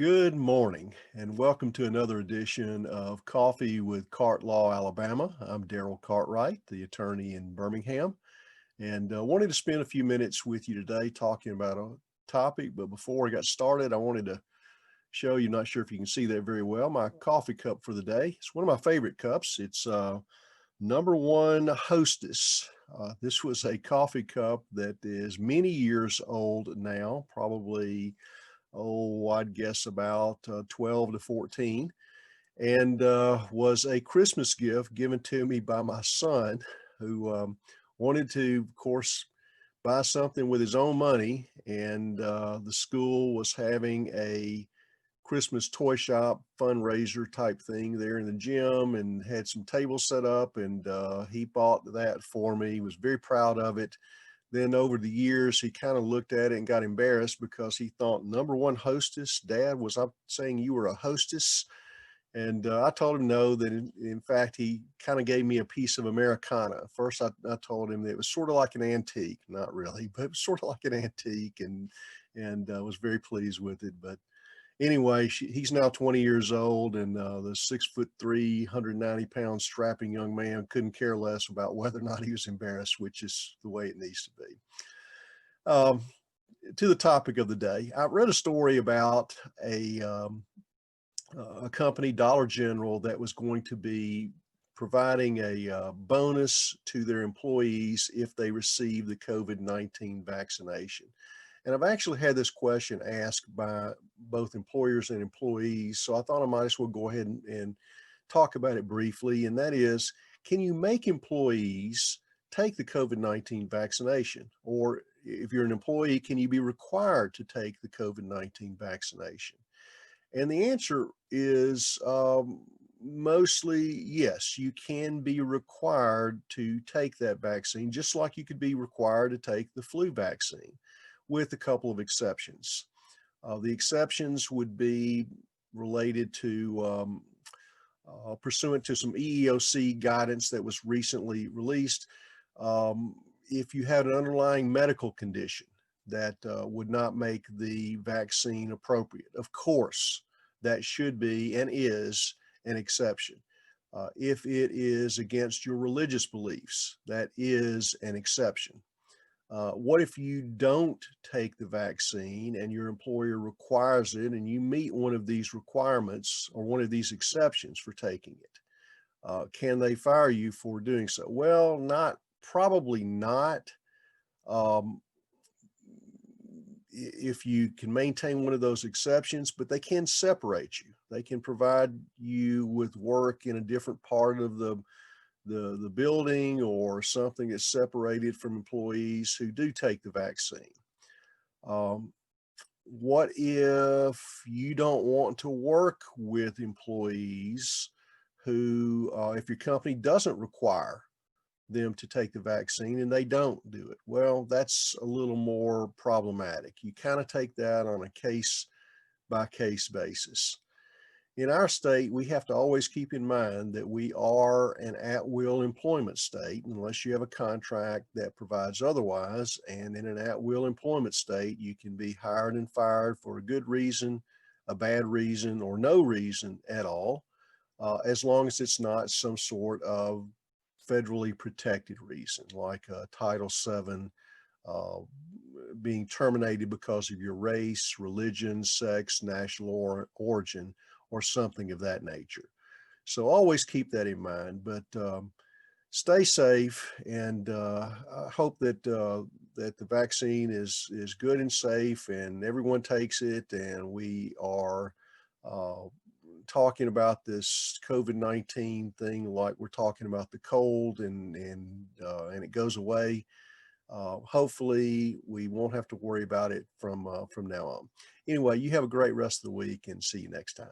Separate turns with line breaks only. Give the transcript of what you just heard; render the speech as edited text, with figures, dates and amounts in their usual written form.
Good morning and welcome to another edition of Coffee with CartLaw, Alabama. I'm Darrell Cartwright, the attorney in Birmingham, and wanted to spend a few minutes with you today talking about a topic. But before I got started, I wanted to show you, not sure if you can see that very well, my coffee cup for the day. It's one of my favorite cups. It's number one Hostess. This was a coffee cup that is many years old now, probably I'd guess about 12 to 14, and was a Christmas gift given to me by my son, who wanted to, of course, buy something with his own money. And the school was having a Christmas toy shop fundraiser type thing there in the gym and had some tables set up. And he bought that for me, was very proud of it. Then over the years, he kind of looked at it and got embarrassed because he thought, number one Hostess, Dad, was I saying you were a hostess? And I told him no, that in fact, he kind of gave me a piece of Americana. First, I told him that it was sort of like an antique, not really, but it was sort of like an antique, and was very pleased with it. But anyway, he's now 20 years old, and the 6'3", 190-pound strapping young man couldn't care less about whether or not he was embarrassed, which is the way it needs to be. To the topic of the day, I read a story about a company, Dollar General, that was going to be providing a bonus to their employees if they receive the COVID-19 vaccination. And I've actually had this question asked by both employers and employees, so I thought I might as well go ahead and talk about it briefly. And that is, can you make employees take the COVID-19 vaccination? Or if you're an employee, can you be required to take the COVID-19 vaccination? And the answer is mostly yes, you can be required to take that vaccine, just like you could be required to take the flu vaccine, with a couple of exceptions. The exceptions would be related to pursuant to some EEOC guidance that was recently released. If you had an underlying medical condition that would not make the vaccine appropriate, of course, that should be and is an exception. If it is against your religious beliefs, that is an exception. What if you don't take the vaccine and your employer requires it and you meet one of these requirements or one of these exceptions for taking it? Can they fire you for doing so? Well, probably not. If you can maintain one of those exceptions, but they can separate you. They can provide you with work in a different part of the building or something that's separated from employees who do take the vaccine. What if you don't want to work with employees who, if your company doesn't require them to take the vaccine and they don't do it? Well, that's a little more problematic. You kind of take that on a case by case basis. In our state, we have to always keep in mind that we are an at-will employment state, unless you have a contract that provides otherwise. And in an at-will employment state, you can be hired and fired for a good reason, a bad reason, or no reason at all, as long as it's not some sort of federally protected reason, like Title VII, being terminated because of your race, religion, sex, national origin, or something of that nature. So always keep that in mind, but stay safe, and I hope that that the vaccine is good and safe and everyone takes it, and we are talking about this COVID-19 thing like we're talking about the cold, and it goes away. Hopefully we won't have to worry about it from now on. Anyway, you have a great rest of the week and see you next time.